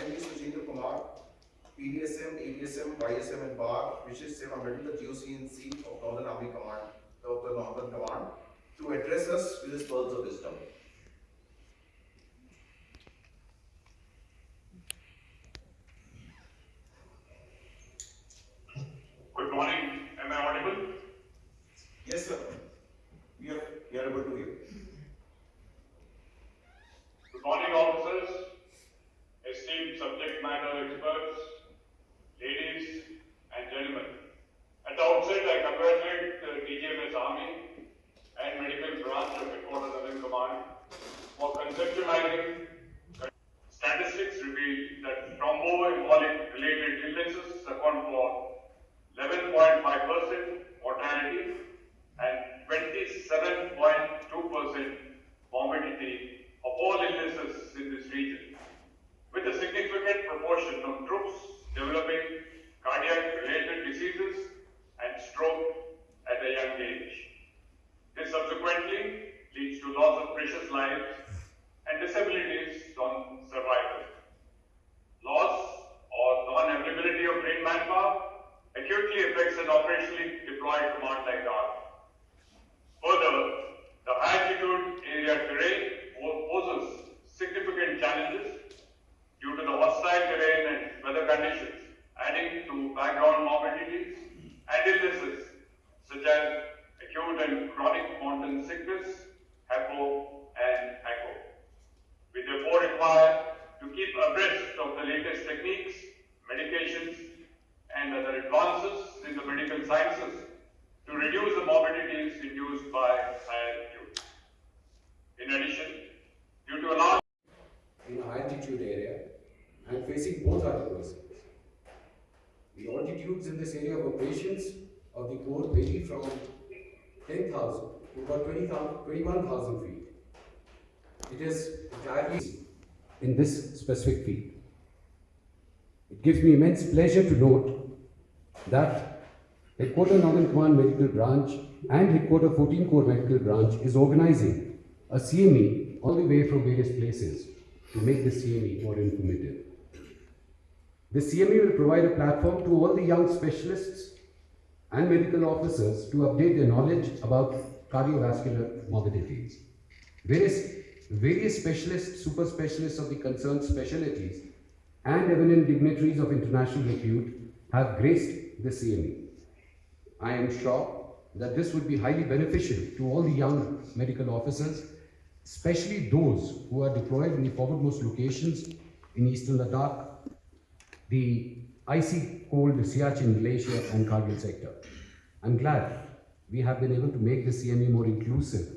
MD Sujendra Kumar, PDSM, ADSM, YSM and BAR, Visit Seva Medical GOC&C of Northern Army Command, of the Northern Command, to address us with his pearls of wisdom. Good morning. Am I audible? Yes, sir. We are able to hear. Good morning, officers, esteemed subject matter experts, ladies and gentlemen. At the outset, I congratulate the DGMS Army and Medical Branch of Headquarters Northern Command for conceptualizing. Statistics reveal that thromboembolic related illnesses account for 11.5% mortality and 27.2% morbidity of all illnesses in this region, with a significant proportion of troops developing cardiac-related diseases and stroke at a young age. This subsequently leads to loss of precious lives and disabilities on survival. Loss or non-availability of trained manpower acutely affects an operationally deployed command like ours. Further, the high altitude area terrain poses significant challenges due to the hostile terrain and weather conditions, adding to background morbidities and illnesses such as acute and chronic mountain sickness, HAPO and ACO. We therefore require to keep abreast of the latest techniques, medications and other advances in the medical sciences to reduce the morbidities induced by high altitude. In addition, due to a large in a high altitude area and facing both our adversaries. The altitudes in this area of operations of the Corps vary from 10,000 to about 21,000 feet. It is entirely in this specific field. It gives me immense pleasure to note that Headquarter Northern Command Medical Branch and Headquarter 14 Corps Medical Branch is organizing a CME all the way from various places to make the CME more informative. The CME will provide a platform to all the young specialists and medical officers to update their knowledge about cardiovascular morbidities. Various specialists, super specialists of the concerned specialties, and eminent dignitaries of international repute have graced the CME. I am sure that this would be highly beneficial to all the young medical officers, especially those who are deployed in the forwardmost locations in eastern Ladakh, the icy cold Siachen Glacier and Kargil sector. I'm glad we have been able to make the CME more inclusive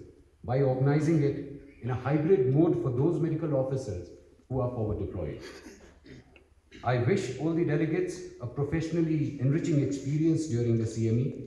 by organizing it in a hybrid mode for those medical officers who are forward deployed. I wish all the delegates a professionally enriching experience during the CME.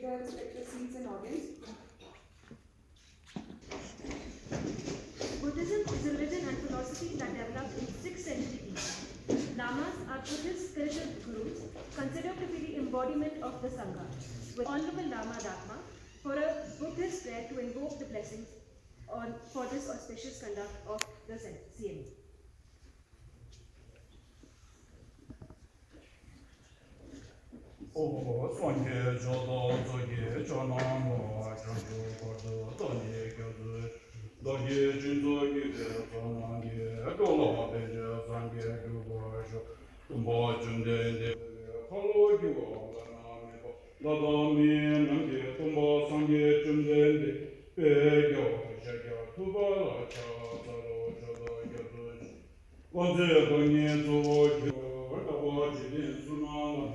their respective seats and organs. Buddhism is a religion and philosophy that developed in 6th century BC. Lamas are Buddhist spiritual gurus considered to be the embodiment of the Sangha. With Honorable Lama Dharma for a Buddhist prayer to invoke the blessings for this auspicious conduct of the CME. Songe jodo zoge jonamo jojo gordo toni gyozu doge junzo gide zonange dolo beje zange gubojo tumbo junde de holo gyo ganame ko dadami nange tumbo sange junde de begyo jagyo tubala cha zaro jodo gyozu 원제 동의 조교 아버지 순환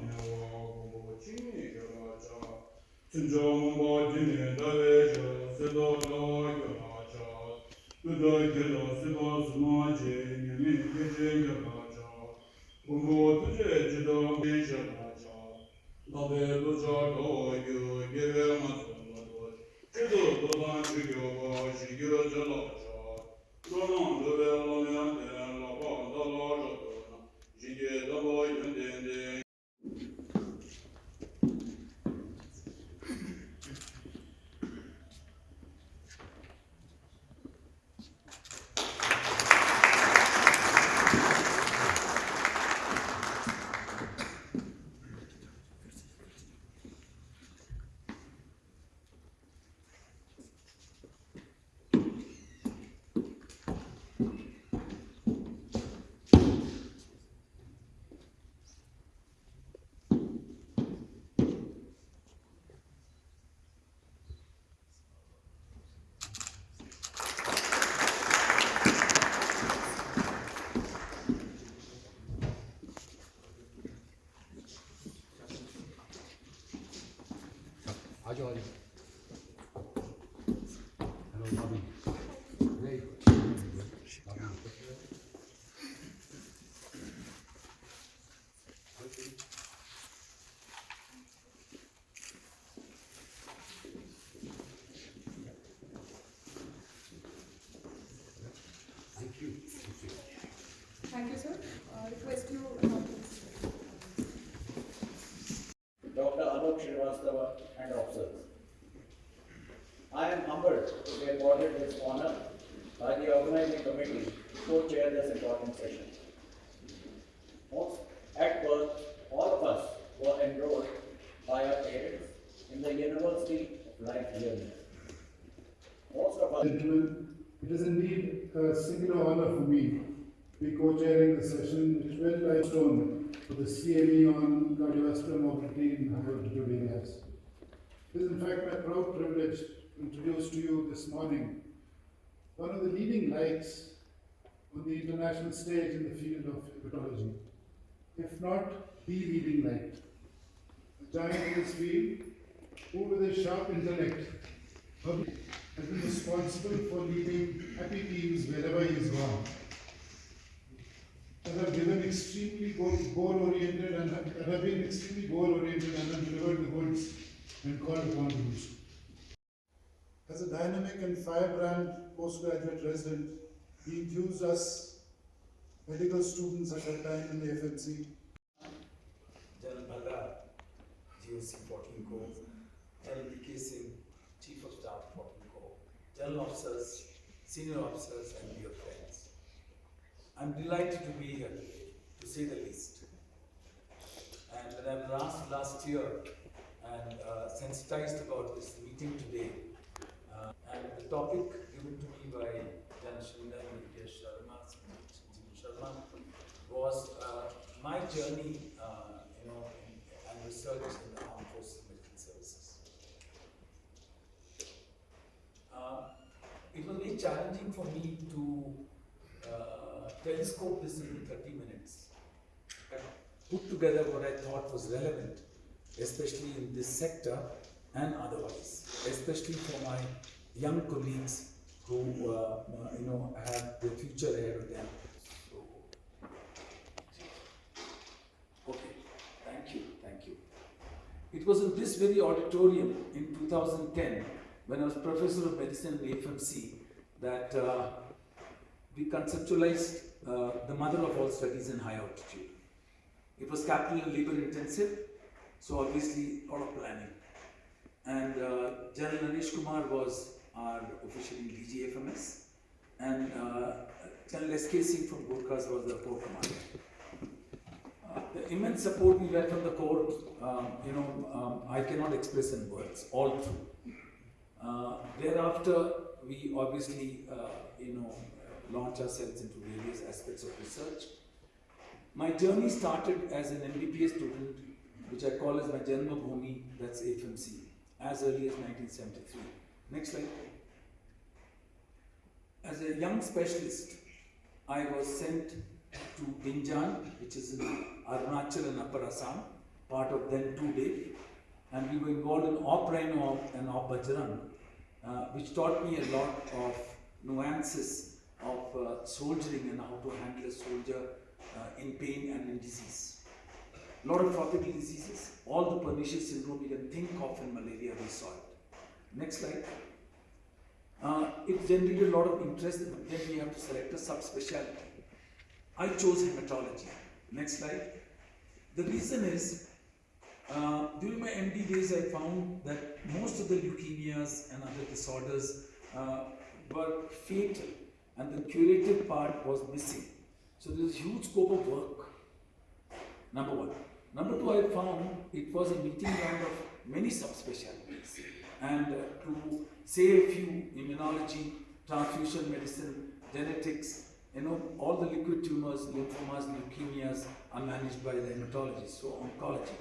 내와 진이 결하자 진정 진이 다외저 세도로 결하자 그도께로 세도 스마제 님이 계제 결하자 공부 투제 지도 계셔하자 너베도 저도 예외마도 제도 도단 주교 시교 절하자 너는 너베로면 आजो आजो hello भाभी very good thank you Thank you, sir. Request you, please. Dr. Alok Srivastava and officers. I am humbled to be awarded this honor by the organizing committee to co-chair this important session. At birth, all of us were enrolled by our parents in the University of Life Journey. Most of us Gentlemen, it is indeed a singular honor for me to be co-chairing the session which will milestone for the CME on cardiovascular mobility in high altitude areas. It is in fact my proud privilege to introduce to you this morning one of the leading lights on the international stage in the field of hepatology, if not the leading light. A giant in this field who with his sharp intellect has been responsible for leading happy teams wherever he has gone. And have given extremely goal-oriented and have been extremely goal-oriented and have delivered the goods and called upon the goods. As a dynamic and firebrand postgraduate resident, he infused us medical students at that time in the FMC. General Bhallar, GOC 14 Corps, General DK Singh, Chief of Staff 14 Corps, General Officers, Senior Officers and dear friends. I'm delighted to be here today, to say the least. And when I was last year and sensitized about this meeting today, and the topic given to me by Jan Shrindar Nitya Sharma, Sharma was my journey, and research in the Armed Forces Medical Services. It was very challenging for me to telescope this into 30 minutes and put together what I thought was relevant, especially in this sector and otherwise, especially for my young colleagues who have the future ahead of them. So, okay, thank you. It was in this very auditorium in 2010 when I was Professor of Medicine in FMC that we conceptualized the mother of all studies in high altitude. It was capital and labor intensive, so obviously a lot of planning. And General Naresh Kumar was are officially DGFMS, and General S.K. Singh from Gurkhas was the Corps Commander. The immense support we got from the Corps, I cannot express in words, all through. Thereafter, we obviously, launch ourselves into various aspects of research. My journey started as an MBBS student, which I call as my Janma Bhumi, that's FMC, as early as 1973. Next slide. As a young specialist, I was sent to Binjan, which is in Arunachal and Upper Assam, part of then Tudev, and we were involved in Op Rhino and Op Bajrang, which taught me a lot of nuances of soldiering and how to handle a soldier in pain and in disease. A lot of tropical diseases, all the pernicious syndrome you can think of in malaria, we saw it. Next slide. It generated a lot of interest, but then we have to select a subspecialty. I chose hematology. Next slide. The reason is, during my MD days, I found that most of the leukemias and other disorders were fatal, and the curative part was missing. So there was huge scope of work. Number one. Number two, I found it was a meeting ground of many subspecialties. And to say a few, immunology, transfusion medicine, genetics, all the liquid tumors, lymphomas, leukemias are managed by the hematologists, so oncology.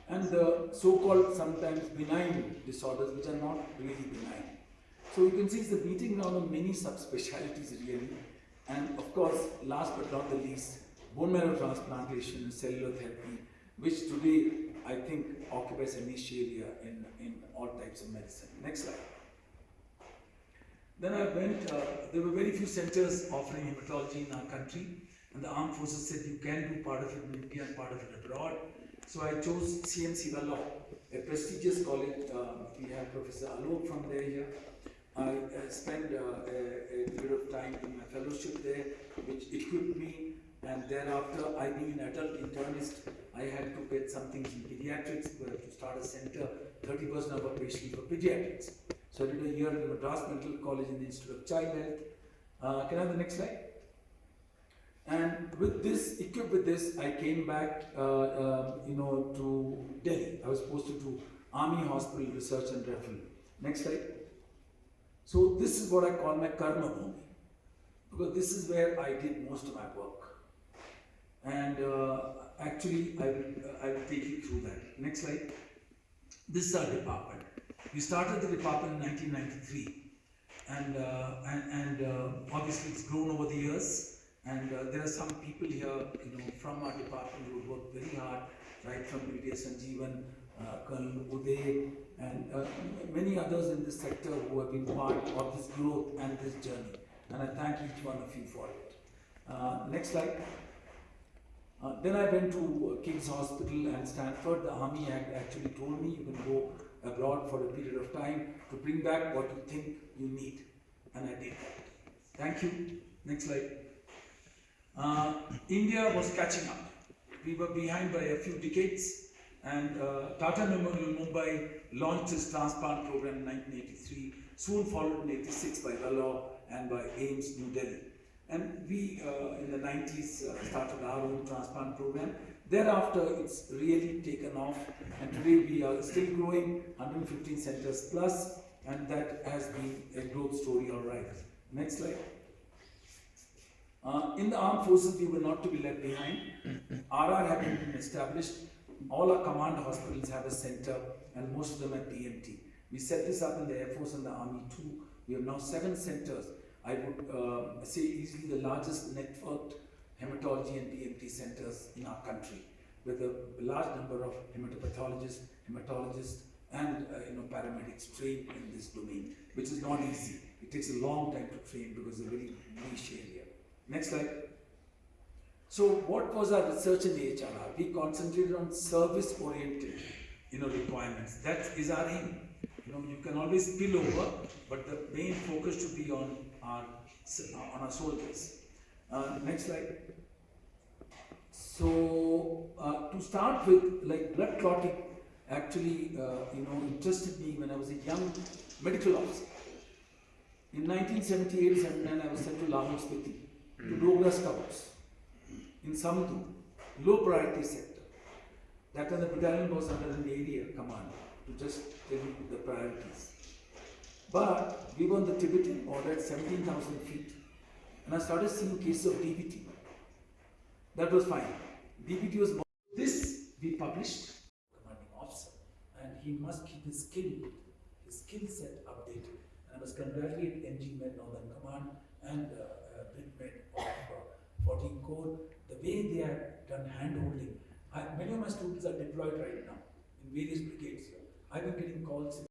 And the so-called sometimes benign disorders, which are not really benign. So you can see it's the meeting ground of many subspecialties really. And of course, last but not the least, bone marrow transplantation and cellular therapy, which today I think occupies a niche area in all types of medicine. Next slide. Then I went, there were very few centers offering hematology in our country, and the armed forces said you can do part of it in India and part of it abroad. So I chose CMC Vellore, a prestigious college. We have Professor Alok from there here. I spent a period of time in my fellowship there, which equipped me, and thereafter, I being an adult internist, I had to get some things in pediatrics, to start a center, 30% of our patients for pediatrics. So I did a year in Madras Medical College in the Institute of Child Health. Can I have the next slide? And with this, equipped with this, I came back, to Delhi. I was posted to Army Hospital Research and Referral. Next slide. So this is what I call my Karma Bhumi, because this is where I did most of my work. And actually, I will take you through that. Next slide. This is our department. We started the department in 1993, and obviously it's grown over the years. And there are some people here, from our department who worked very hard, right from Brigadier Sanjeevan, Colonel Uday, and many others in this sector who have been part of this growth and this journey. And I thank each one of you for it. Next slide. Then I went to King's Hospital and Stanford. The Army actually told me you can go abroad for a period of time to bring back what you think you need. And I did that. Thank you. Next slide. India was catching up. We were behind by a few decades, and Tata Memorial Mumbai launched its transplant program in 1983, soon followed in 86 by Vellore and by AIMS New Delhi. And we, in the 90s, started our own transplant program. Thereafter, it's really taken off, and today we are still growing, 115 centers plus, and that has been a growth story, all right. Next slide. In the armed forces, we were not to be left behind. RR having been established, all our command hospitals have a center, and most of them at PMT. We set this up in the Air Force and the Army too. We have now 7 centers. I would say easily the largest networked hematology and PMT centers in our country, with a large number of hematopathologists, hematologists, and paramedics trained in this domain, which is not easy. It takes a long time to train because it's a very niche area. Next slide. So what was our research in AHRR? We concentrated on service-oriented, requirements. That is our aim. You can always spill over, but the main focus should be on our soldiers. Next slide. So to start with, blood clotting actually, interested me when I was a young medical officer. In 1978-79, I was sent to Lahore Spiti, to Dogra Scouts in Samdu, low priority sector. That when the battalion was under an area command, to just tell you the priorities. But we were on the Tibetan border at 17,000 feet, and I started seeing cases of DPT. That was fine. DPT was more. This we published. Commanding officer, and he must keep his skill set updated. And I must congratulate NG Med Northern Command and BritMed of 14 Corps, the way they have done hand-holding. Many of my students are deployed right now in various brigades here. I've been getting calls.